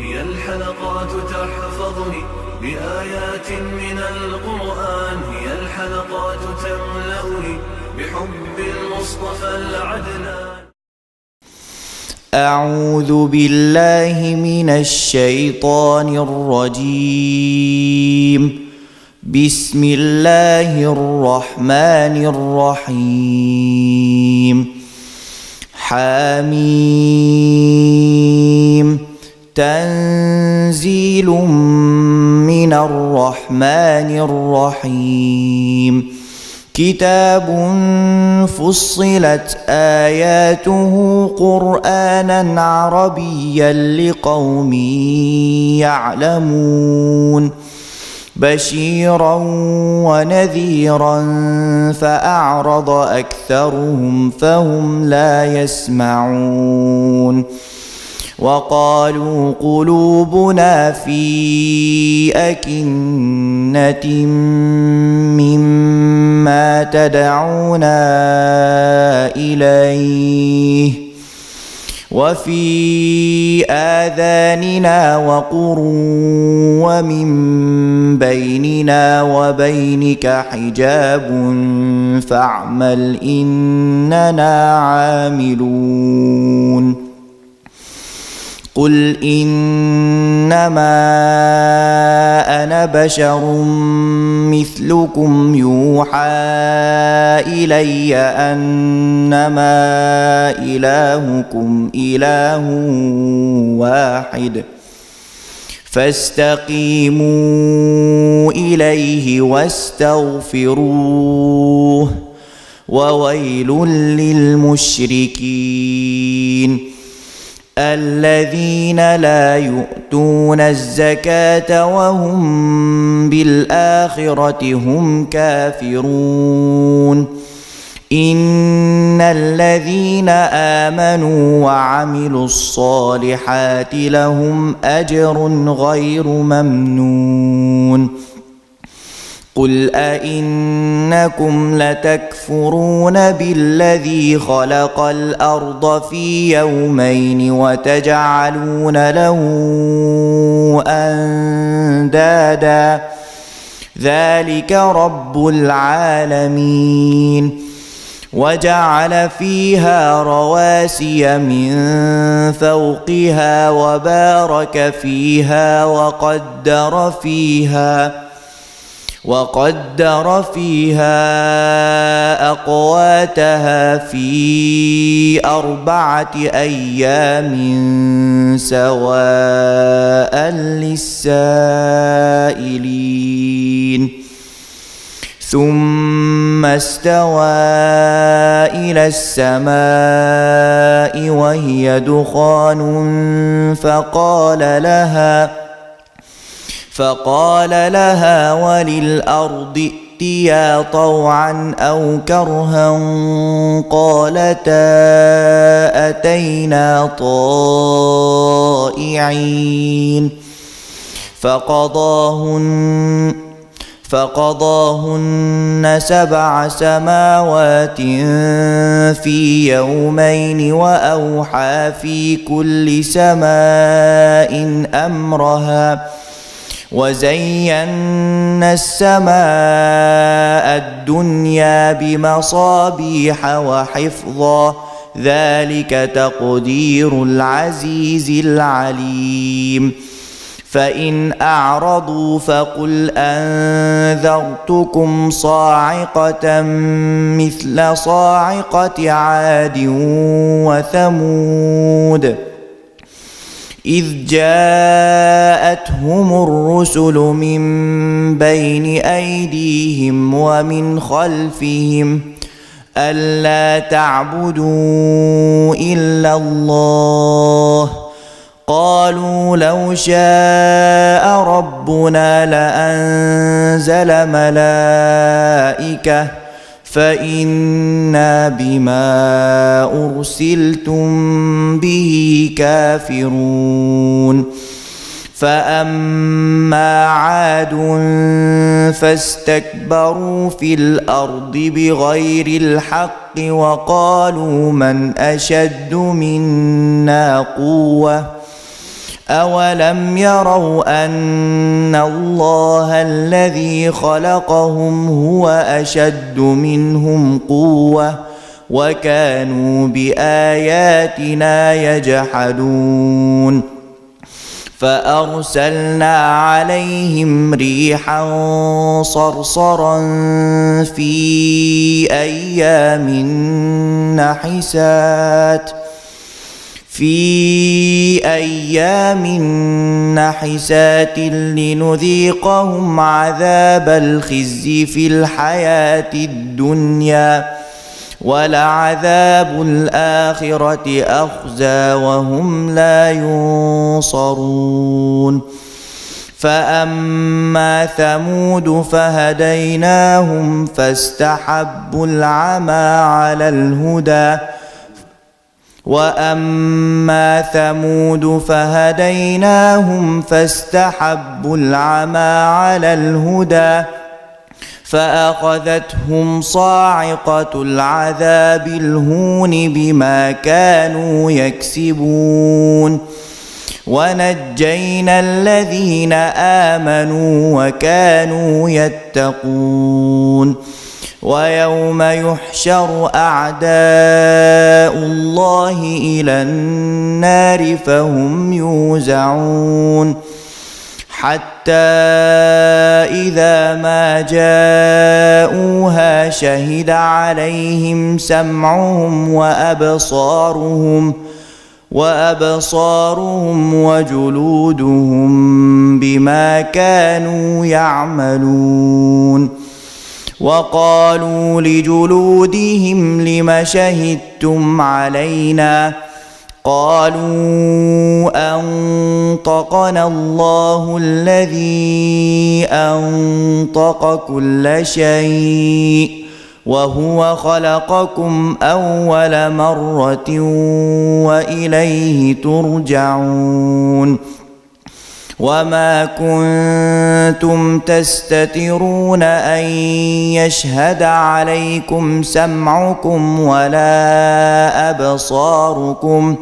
هي الحلقات تحفظني بآيات من القرآن، هي الحلقات تملأني بحب المصطفى العدنان. أعوذ بالله من الشيطان الرجيم. بسم الله الرحمن الرحيم. حميم. تنزيل من الرحمن الرحيم. كتاب فصلت آياته قرآنا عربيا لقوم يعلمون، بشيرا ونذيرا فأعرض أكثرهم فهم لا يسمعون. وقالوا قلوبنا في أكنة مما تدعونا إليه وفي آذاننا وقر ومن بيننا وبينك حجاب فاعمل إننا عاملون. قل إنما أنا بشر مثلكم يوحى إلي أنما إلهكم إله واحد فاستقيموا إليه واستغفروه وويل للمشركين الذين لا يؤتون الزكاة وهم بالآخرة هم كافرون. إن الذين آمنوا وعملوا الصالحات لهم أجر غير ممنون. قل أئنكم لتكفرون بالذي خلق الأرض في يومين وتجعلون له أندادا ذلك رب العالمين. وجعل فيها رواسي من فوقها وبارك فيها وقدر فيها أقواتها في 4 أيام سواء للسائلين. ثم استوى إلى السماء وهي دخان فقال لها وللأرض ائتيا طوعا أو كرها قالتا أتينا طائعين. فقضاهن 7 سماوات في يومين وأوحى في كل سماء أمرها وزينا السماء الدنيا بمصابيح وحفظا ذلك تقدير العزيز العليم. فإن أعرضوا فقل أنذرتكم صاعقة مثل صاعقة عاد وثمود إذ جاءتهم الرسل من بين أيديهم ومن خلفهم ألا تعبدوا إلا الله قالوا لو شاء ربنا لأنزل ملائكة فإنا بما أرسلتم به كافرون. فأما عاد فاستكبروا في الأرض بغير الحق وقالوا من أشد منا قوة أولم يروا أن الله الذي خلقهم هو أشد منهم قوة وكانوا بآياتنا يجحدون فأرسلنا عليهم ريحا صرصرا في أيام نحسات لنذيقهم عذاب الخزي في الحياة الدنيا ولعذاب الآخرة أخزى وهم لا ينصرون فأما ثمود فهديناهم فاستحبوا العمى على الهدى وأما ثمود فهديناهم فاستحبوا العمى على الهدى فأخذتهم صاعقة العذاب الهون بما كانوا يكسبون ونجينا الذين آمنوا وكانوا يتقون ويوم يحشر أعداء الله إلى النار فهم يوزعون حتى إذا ما جاءوها شهد عليهم سمعهم وأبصارهم وجلودهم بما كانوا يعملون وقالوا لجلودهم لم شهدتم علينا قالوا أنطقنا الله الذي أنطق كل شيء وهو خلقكم أول مرة وإليه ترجعون وما كنتم تستترون أن يشهد عليكم سمعكم ولا أبصاركم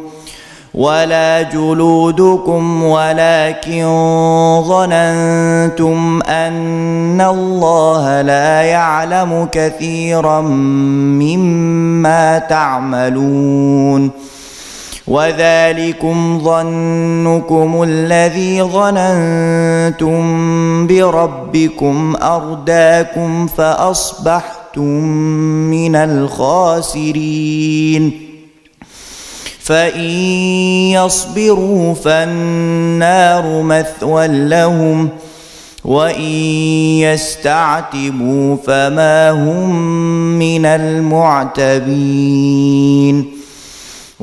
ولا جلودكم ولكن ظننتم أن الله لا يعلم كثيرا مما تعملون وذلكم ظنكم الذي ظننتم بربكم أرداكم فأصبحتم من الخاسرين فإن يصبروا فالنار مثوى لهم وإن يستعتبوا فما هم من المعتبين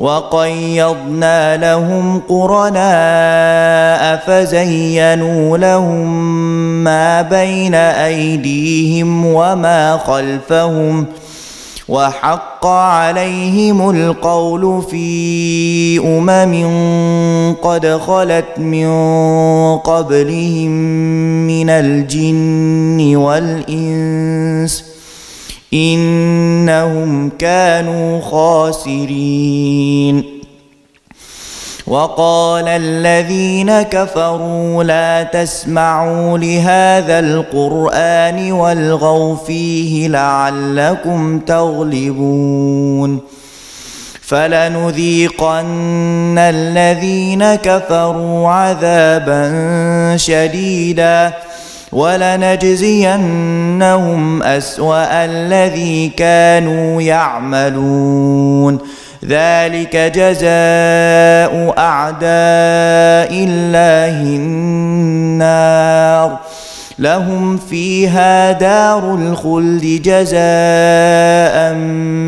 وقيضنا لهم قرناء فزينوا لهم ما بين أيديهم وما خلفهم وحق عليهم القول في قد خلت من قبلهم من الجن والإنس إنهم كانوا خاسرين وقال الذين كفروا لا تسمعوا لهذا القرآن والغوا فيه لعلكم تغلبون فلنذيقن الذين كفروا عذابا شديدا ولنجزينهم أسوأ الذي كانوا يعملون ذلك جزاء أعداء الله النار لهم فيها دار الخلد جزاء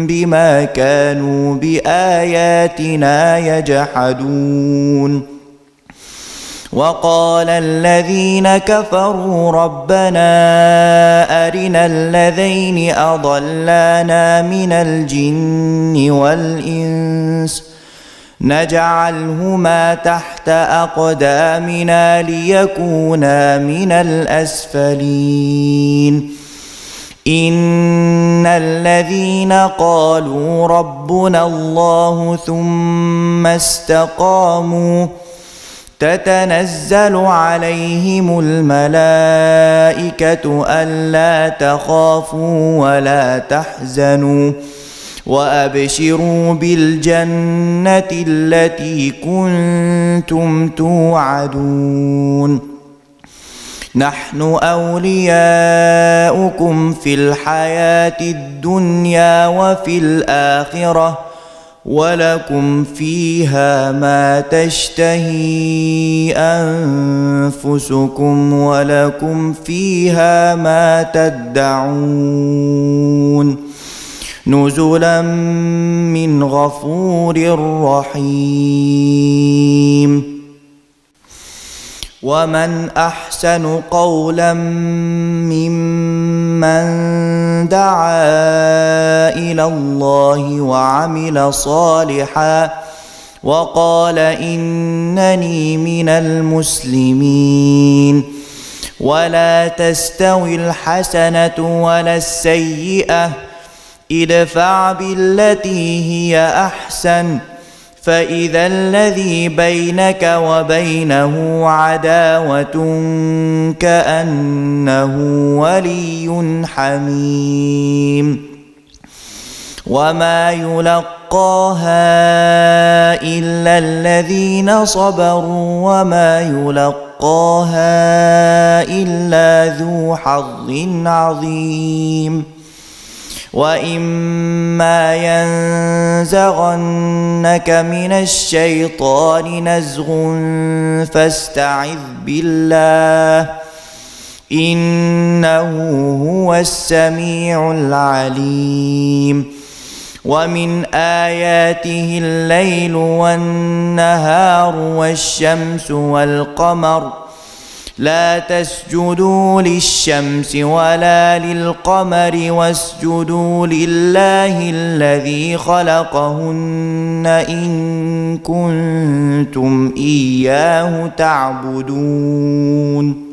بما كانوا بآياتنا يجحدون وقال الذين كفروا ربنا أرنا الذين أضلانا من الجن والإنس نجعلهما تحت أقدامنا ليكونا من الأسفلين إن الذين قالوا ربنا الله ثم استقاموا تتنزل عليهم الملائكة ألا تخافوا ولا تحزنوا وأبشروا بالجنة التي كنتم توعدون نحن أولياؤكم في الحياة الدنيا وفي الآخرة ولكم فيها ما تشتهي أنفسكم ولكم فيها ما تدعون نزلا من غفور رحيم ومن أحسن قولا ممن دعا إلى الله وعمل صالحا وقال إنني من المسلمين ولا تستوي الحسنة ولا السيئة ادفع بالتي هي أحسن فإذا الذي بينك وبينه عداوة كأنه ولي حميم وما يلقاها إلا الذين صبروا وما يلقاها إلا ذو حظ عظيم وإما ينزغنك من الشيطان نزغ فاستعذ بالله إنه هو السميع العليم ومن آياته الليل والنهار والشمس والقمر لا تسجدوا للشمس ولا للقمر واسجدوا لله الذي خلقهن إن كنتم إياه تعبدون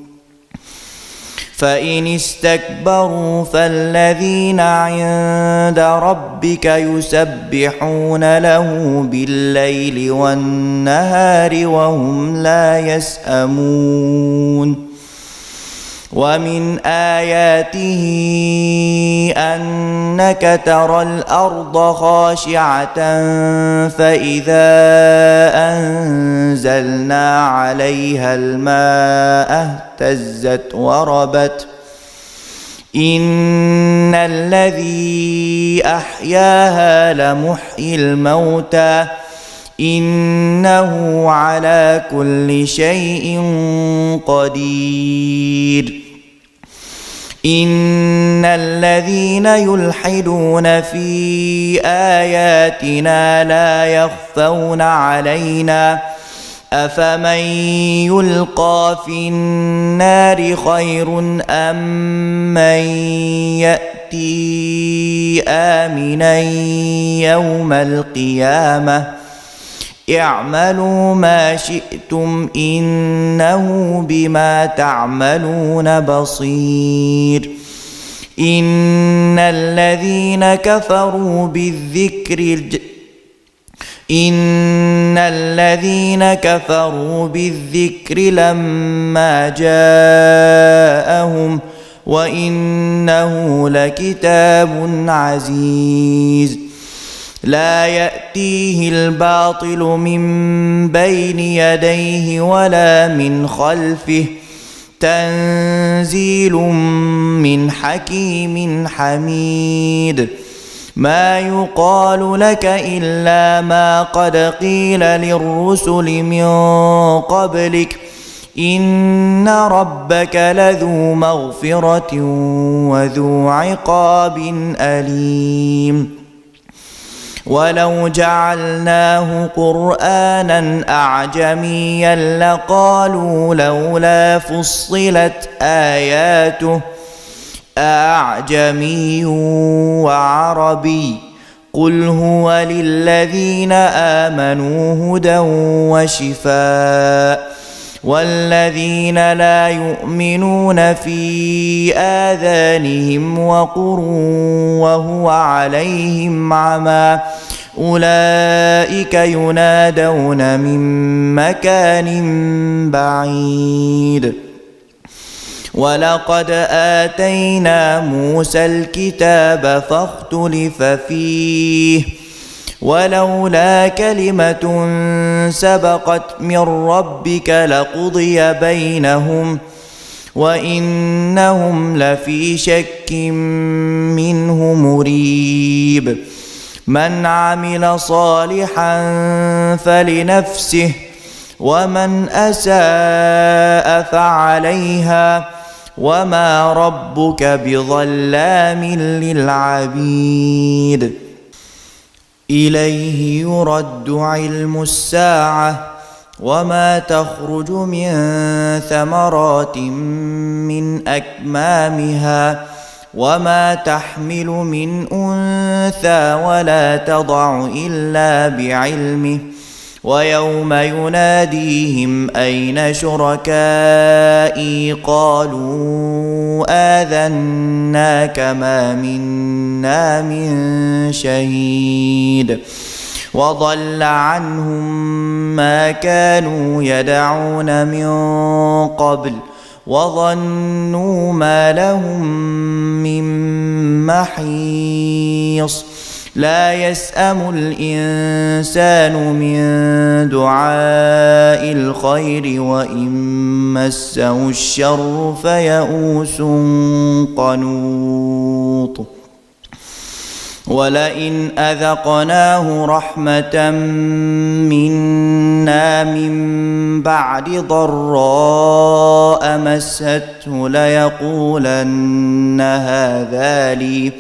فإن استكبروا فالذين عند ربك يسبحون له بالليل والنهار وهم لا يسأمون ومن آياته أنك ترى الأرض خاشعة فإذا أنزلنا عليها الماء اهتزت وربت إن الذي أحياها لمحيي الموتى إنه على كل شيء قدير إن الذين يلحدون في آياتنا لا يخفون علينا أفمن يلقى في النار خير أم من يأتي آمنا يوم القيامة اعملوا ما شئتم إنه بما تعملون بصير إن الذين كفروا بالذكر لما جاءهم وإنه لكتاب عزيز لا يأتيه الباطل من بين يديه ولا من خلفه تنزيل من حكيم حميد ما يقال لك إلا ما قد قيل للرسل من قبلك إن ربك لذو مغفرة وذو عقاب أليم ولو جعلناه قرآنا أعجميا لقالوا لولا فصلت آياته أعجمي وعربي قل هو للذين آمنوا هدى وشفاء والذين لا يؤمنون في آذانهم وقر وهو عليهم عمى أولئك ينادون من مكان بعيد ولقد آتينا موسى الكتاب فاختلف فيه ولولا كلمة سبقت من ربك لقضي بينهم وإنهم لفي شك منه مريب من عمل صالحا فلنفسه ومن أساء فعليها وما ربك بظلام للعبيد إليه يرد علم الساعة وما تخرج من ثمرات من أكمامها وما تحمل من أنثى ولا تضع إلا بعلمه ويوم يناديهم أين شركائي قالوا آذناك ما منا من شهيد وضل عنهم ما كانوا يدعون من قبل وظنوا ما لهم من محيص لا يسأم الإنسان من دعاء الخير وإن مسه الشر فيئوس قنوط ولئن أذقناه رحمة منا من بعد ضراء مسته ليقولن هذا لي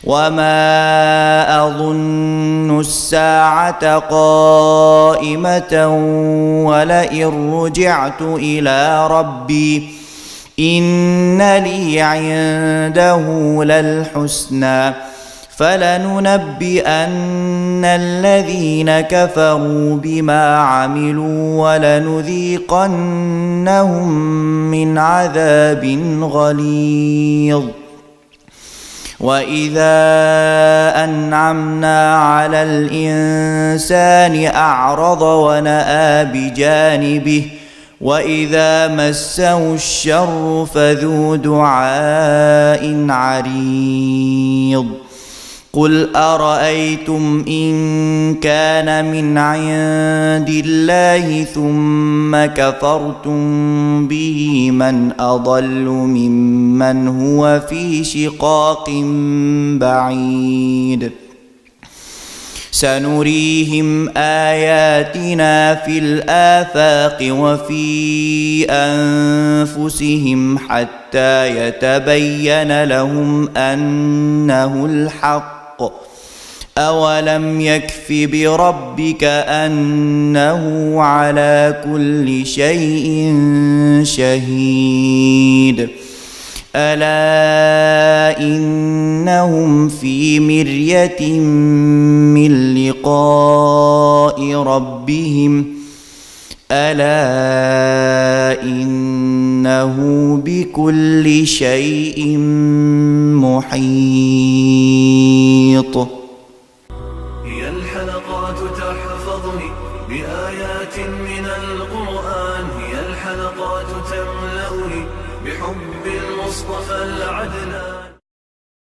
وما أظن الساعة قائمة ولئن رجعت إلى ربي إن لي عنده للحسنى فلننبئن الذين كفروا بما عملوا ولنذيقنهم من عذاب غليظ وإذا أنعمنا على الإنسان أعرض ونأى بجانبه وإذا مسه الشر فذو دعاء عريض قل أرأيتم إن كان من عند الله ثم كفرتم به من أضل ممن هو في شقاق بعيد سنريهم آياتنا في الآفاق وفي أنفسهم حتى يتبين لهم أنه الحق أولم يكف بربك أنه على كل شيء شهيد ألا إنهم في مرية من لقاء ربهم ألا إنه بكل شيء محيط هي الحلقات تحفظني بآيات من القرآن هي الحلقات تملأني بحب المصطفى العدنان